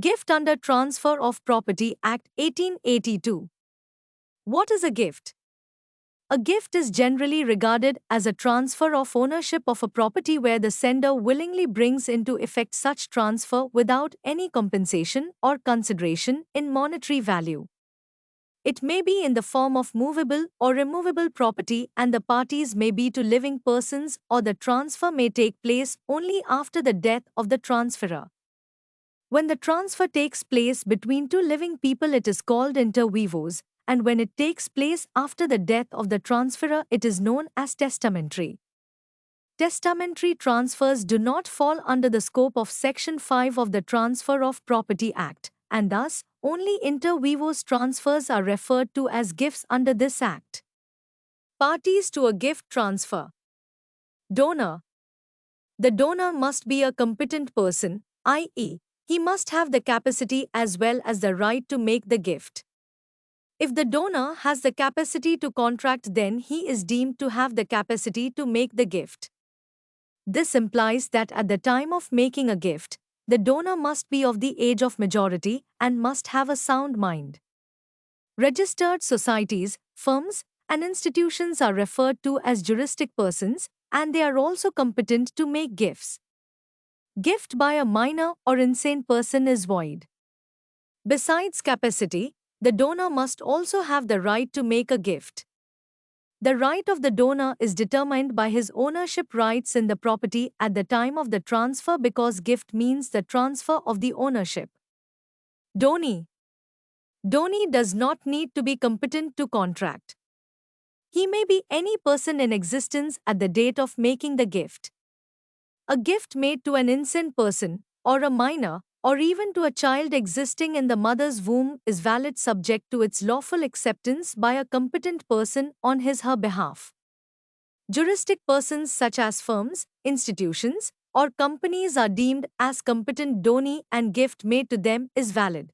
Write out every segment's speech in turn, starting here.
Gift under Transfer of Property Act 1882. What is a gift? A gift is generally regarded as a transfer of ownership of a property where the sender willingly brings into effect such transfer without any compensation or consideration in monetary value. It may be in the form of movable or removable property, and the parties may be to living persons, or the transfer may take place only after the death of the transferor. When the transfer takes place between two living people, it is called inter vivos, and when it takes place after the death of the transferor, it is known as testamentary. Testamentary transfers do not fall under the scope of Section 5 of the Transfer of Property Act, and thus, only inter vivos transfers are referred to as gifts under this Act. Parties to a gift transfer. Donor. The donor must be a competent person, i.e., he must have the capacity as well as the right to make the gift. If the donor has the capacity to contract, then he is deemed to have the capacity to make the gift. This implies that at the time of making a gift, the donor must be of the age of majority and must have a sound mind. Registered societies, firms, and institutions are referred to as juristic persons, and they are also competent to make gifts. Gift by a minor or insane person is void. Besides capacity, the donor must also have the right to make a gift. The right of the donor is determined by his ownership rights in the property at the time of the transfer, because gift means the transfer of the ownership. Donee. Donee does not need to be competent to contract. He may be any person in existence at the date of making the gift. A gift made to an insane person, or a minor, or even to a child existing in the mother's womb is valid subject to its lawful acceptance by a competent person on his/her behalf. Juristic persons such as firms, institutions, or companies are deemed as competent donee, and gift made to them is valid.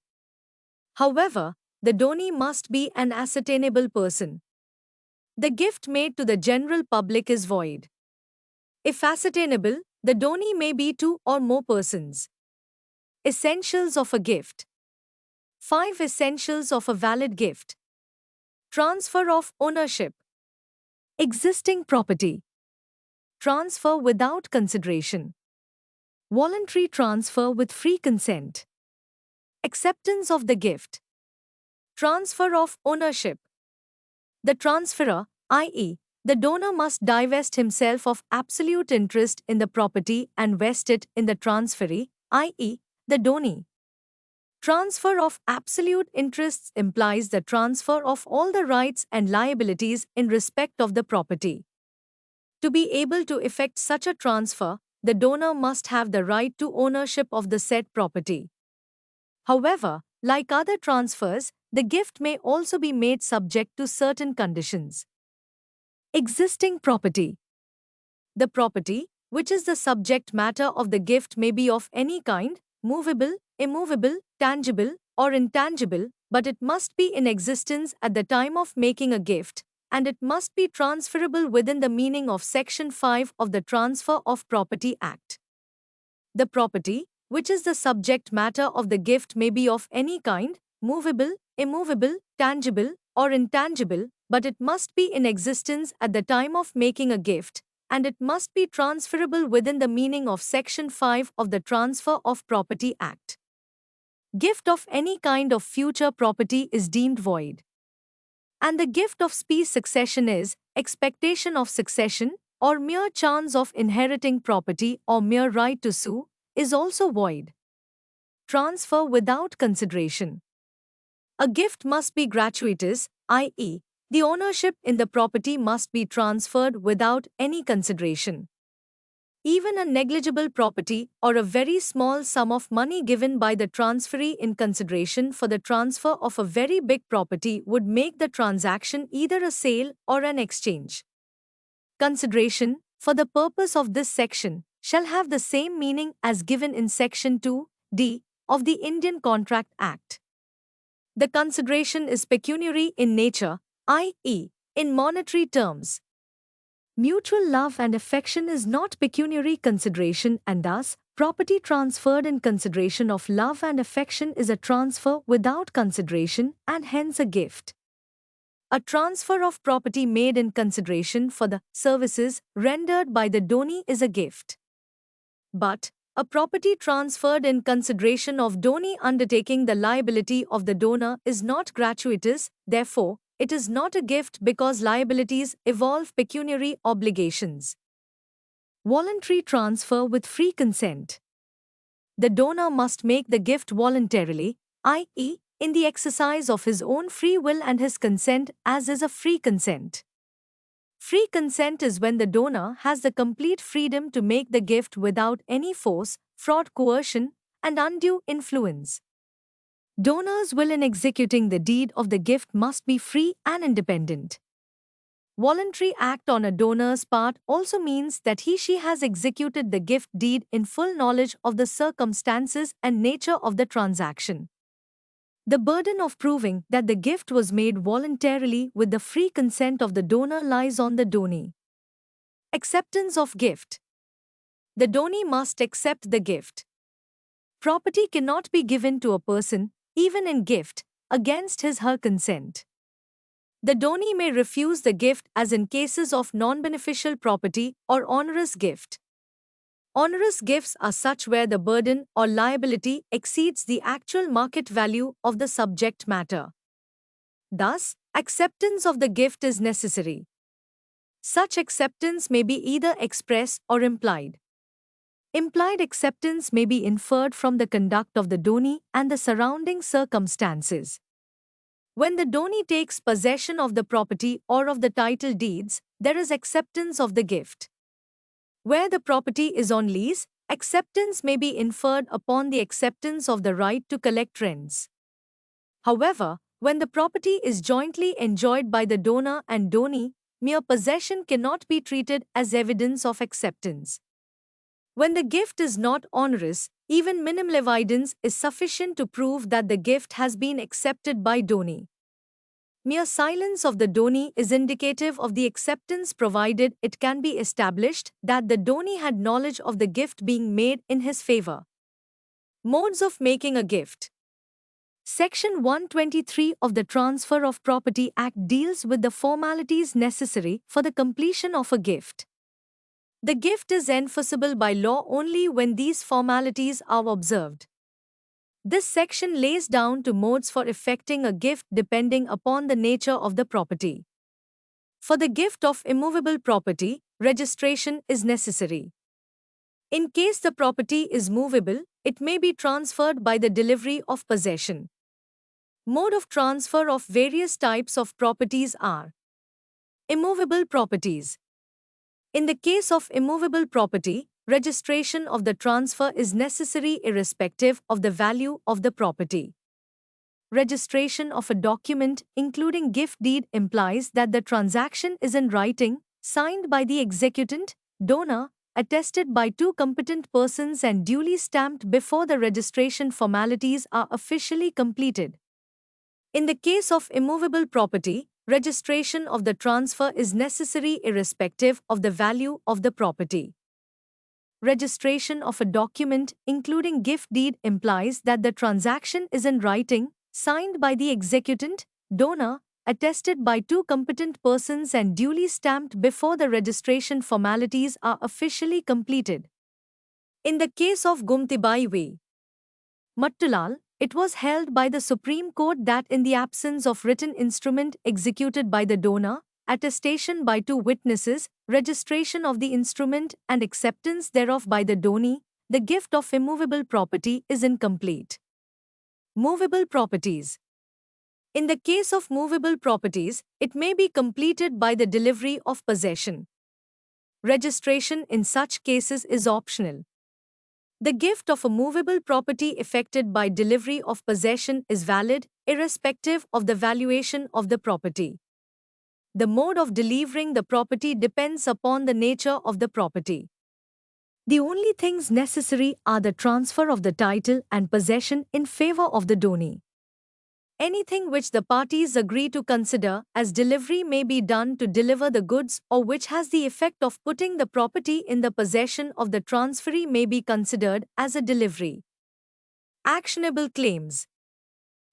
However, the donee must be an ascertainable person. The gift made to the general public is void. If ascertainable, the donee may be two or more persons. Essentials of a gift. 5 Essentials of a valid gift. Transfer of ownership. Existing property. Transfer without consideration. Voluntary transfer with free consent. Acceptance of the gift. Transfer of ownership. The transferor, i.e., the donor, must divest himself of absolute interest in the property and vest it in the transferee, i.e., the donee. Transfer of absolute interests implies the transfer of all the rights and liabilities in respect of the property. To be able to effect such a transfer, the donor must have the right to ownership of the said property. However, like other transfers, the gift may also be made subject to certain conditions. Existing property. The property, which is the subject matter of the gift, may be of any kind, movable, immovable, tangible, or intangible, but it must be in existence at the time of making a gift, and it must be transferable within the meaning of Section 5 of the Transfer of Property Act. The property, which is the subject matter of the gift, may be of any kind, movable, immovable, tangible, or intangible, but it must be in existence at the time of making a gift, and it must be transferable within the meaning of Section 5 of the Transfer of Property Act. Gift of any kind of future property is deemed void. And the gift of specie succession is expectation of succession, or mere chance of inheriting property, or mere right to sue, is also void. Transfer without consideration. A gift must be gratuitous, i.e., the ownership in the property must be transferred without any consideration. Even a negligible property or a very small sum of money given by the transferee in consideration for the transfer of a very big property would make the transaction either a sale or an exchange. Consideration, for the purpose of this section, shall have the same meaning as given in Section 2(d) of the Indian Contract Act. The consideration is pecuniary in nature, i.e., in monetary terms. Mutual love and affection is not pecuniary consideration, and thus, Property transferred in consideration of love and affection is a transfer without consideration and hence a gift. A transfer of property made in consideration for the services rendered by the donee is a gift. But, a property transferred in consideration of donee undertaking the liability of the donor is not gratuitous, therefore, it is not a gift because liabilities involve pecuniary obligations. Voluntary transfer with free consent. The donor must make the gift voluntarily, i.e., in the exercise of his own free will and his consent, as is a free consent. Free consent is when the donor has the complete freedom to make the gift without any force, fraud, coercion, and undue influence. Donor's will in executing the deed of the gift must be free and independent. Voluntary act on a donor's part also means that he/she has executed the gift deed in full knowledge of the circumstances and nature of the transaction. The burden of proving that the gift was made voluntarily with the free consent of the donor lies on the donee. Acceptance of gift. The donee must accept the gift. Property cannot be given to a person, even in gift, against his/her consent. The donee may refuse the gift as in cases of non-beneficial property or onerous gift. Onerous gifts are such where the burden or liability exceeds the actual market value of the subject matter. Thus, acceptance of the gift is necessary. Such acceptance may be either express or implied. Implied acceptance may be inferred from the conduct of the donee and the surrounding circumstances. When the donee takes possession of the property or of the title deeds, there is acceptance of the gift. Where the property is on lease, acceptance may be inferred upon the acceptance of the right to collect rents. However, when the property is jointly enjoyed by the donor and donee, mere possession cannot be treated as evidence of acceptance. When the gift is not onerous, even minimal evidence is sufficient to prove that the gift has been accepted by donee. Mere silence of the donee is indicative of the acceptance provided it can be established that the donee had knowledge of the gift being made in his favor. Modes of making a gift. Section 123 of the Transfer of Property Act deals with the formalities necessary for the completion of a gift. The gift is enforceable by law only when these formalities are observed. This section lays down two modes for effecting a gift depending upon the nature of the property. For the gift of immovable property, registration is necessary. In case the property is movable, it may be transferred by the delivery of possession. Mode of transfer of various types of properties are immovable properties. In the case of immovable property, registration of the transfer is necessary irrespective of the value of the property. Registration of a document, including gift deed, implies that the transaction is in writing, signed by the executant, donor, attested by two competent persons and duly stamped before the registration formalities are officially completed. In the case of immovable property, registration of the transfer is necessary irrespective of the value of the property. Registration of a document, including gift deed, implies that the transaction is in writing, signed by the executant, donor, attested by two competent persons and duly stamped before the registration formalities are officially completed. In the case of Gumtibai v. Mattulal, it was held by the Supreme Court that in the absence of written instrument executed by the donor, attestation by two witnesses, registration of the instrument and acceptance thereof by the donee, the gift of immovable property is incomplete. Movable properties. In the case of movable properties, it may be completed by the delivery of possession. Registration in such cases is optional. The gift of a movable property effected by delivery of possession is valid, irrespective of the valuation of the property. The mode of delivering the property depends upon the nature of the property. The only things necessary are the transfer of the title and possession in favor of the donee. Anything which the parties agree to consider as delivery may be done to deliver the goods or which has the effect of putting the property in the possession of the transferee may be considered as a delivery. Actionable claims.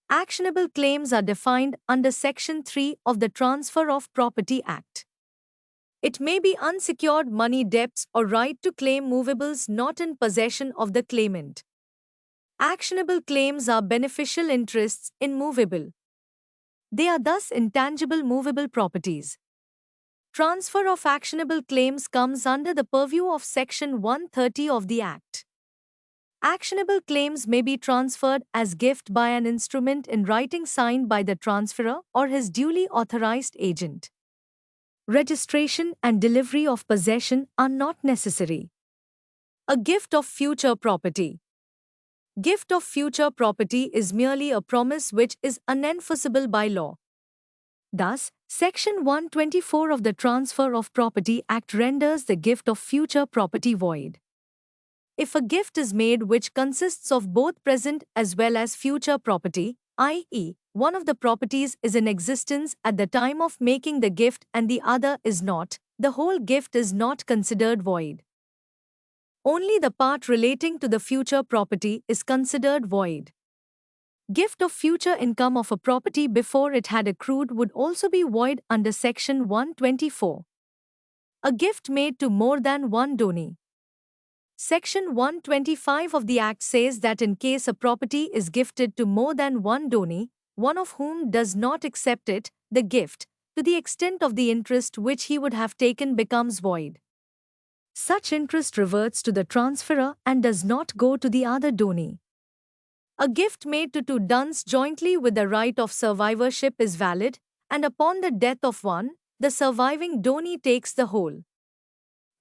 Actionable claims are defined under Section 3 of the Transfer of Property Act. It may be unsecured money debts or right to claim movables not in possession of the claimant. Actionable claims are beneficial interests in movable. They are thus intangible movable properties. Transfer of actionable claims comes under the purview of Section 130 of the Act. Actionable claims may be transferred as gift by an instrument in writing signed by the transferor or his duly authorized agent. Registration and delivery of possession are not necessary. A gift of future property. Gift of future property is merely a promise which is unenforceable by law. Thus, Section 124 of the Transfer of Property Act renders the gift of future property void. If a gift is made which consists of both present as well as future property, i.e., one of the properties is in existence at the time of making the gift and the other is not, the whole gift is not considered void. Only the part relating to the future property is considered void. Gift of future income of a property before it had accrued would also be void under Section 124. A gift made to more than one donee. Section 125 of the Act says that in case a property is gifted to more than one donee, one of whom does not accept it, the gift, to the extent of the interest which he would have taken becomes void. Such interest reverts to the transferor and does not go to the other donee. A gift made to two donees jointly with the right of survivorship is valid, and upon the death of one, the surviving donee takes the whole.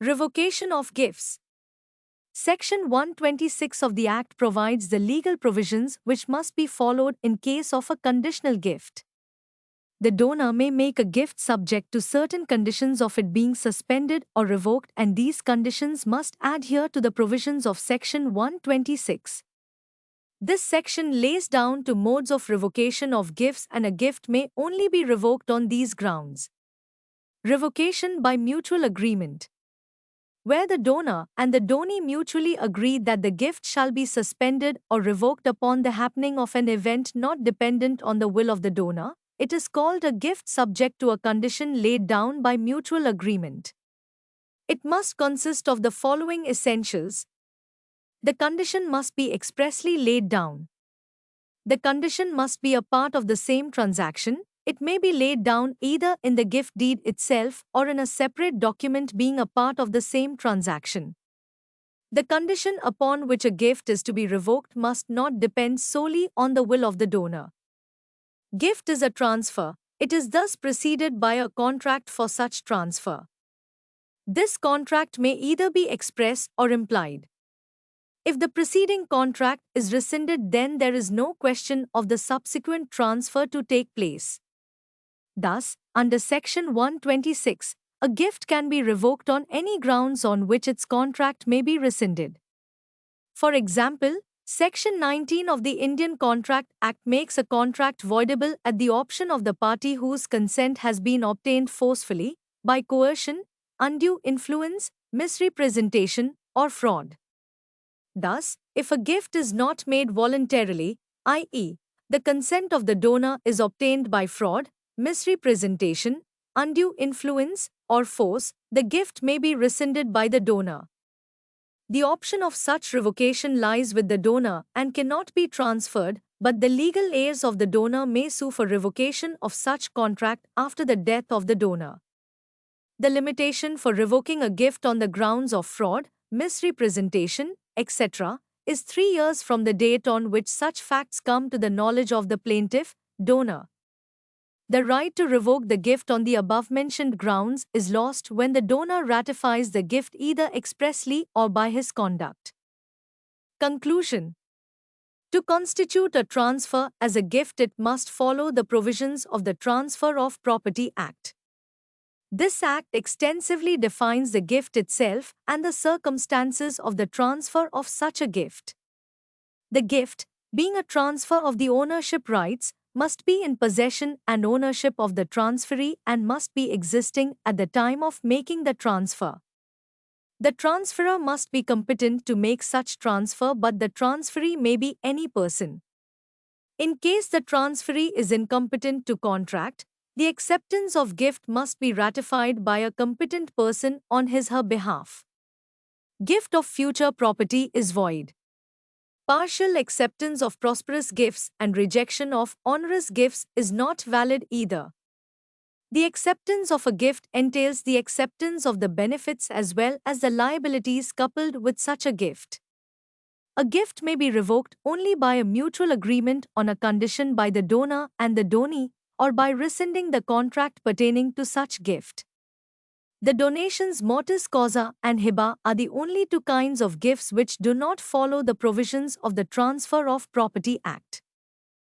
Revocation of gifts. Section 126 of the Act provides the legal provisions which must be followed in case of a conditional gift. The donor may make a gift subject to certain conditions of it being suspended or revoked, and these conditions must adhere to the provisions of Section 126. This section lays down two modes of revocation of gifts, and a gift may only be revoked on these grounds. Revocation by mutual agreement. Where the donor and the donee mutually agree that the gift shall be suspended or revoked upon the happening of an event not dependent on the will of the donor, it is called a gift subject to a condition laid down by mutual agreement. It must consist of the following essentials. The condition must be expressly laid down. The condition must be a part of the same transaction. It may be laid down either in the gift deed itself or in a separate document being a part of the same transaction. The condition upon which a gift is to be revoked must not depend solely on the will of the donor. Gift is a transfer. It is thus preceded by a contract for such transfer. This contract may either be express or implied. If the preceding contract is rescinded, then there is no question of the subsequent transfer to take place. Thus, under Section 126, a gift can be revoked on any grounds on which its contract may be rescinded. For example, Section 19 of the Indian Contract Act makes a contract voidable at the option of the party whose consent has been obtained forcefully, by coercion, undue influence, misrepresentation, or fraud. Thus, if a gift is not made voluntarily, i.e., the consent of the donor is obtained by fraud, misrepresentation, undue influence, or force, the gift may be rescinded by the donor. The option of such revocation lies with the donor and cannot be transferred, but the legal heirs of the donor may sue for revocation of such contract after the death of the donor. The limitation for revoking a gift on the grounds of fraud, misrepresentation, etc., is 3 years from the date on which such facts come to the knowledge of the plaintiff, donor. The right to revoke the gift on the above-mentioned grounds is lost when the donor ratifies the gift either expressly or by his conduct. Conclusion. To constitute a transfer as a gift, it must follow the provisions of the Transfer of Property Act. This Act extensively defines the gift itself and the circumstances of the transfer of such a gift. The gift, being a transfer of the ownership rights, must be in possession and ownership of the transferee and must be existing at the time of making the transfer. The transferor must be competent to make such transfer, but the transferee may be any person. In case the transferee is incompetent to contract, the acceptance of gift must be ratified by a competent person on his/her behalf. Gift of future property is void. Partial acceptance of prosperous gifts and rejection of onerous gifts is not valid either. The acceptance of a gift entails the acceptance of the benefits as well as the liabilities coupled with such a gift. A gift may be revoked only by a mutual agreement on a condition by the donor and the donee, or by rescinding the contract pertaining to such gift. The donations mortis causa and hiba are the only two kinds of gifts which do not follow the provisions of the Transfer of Property Act.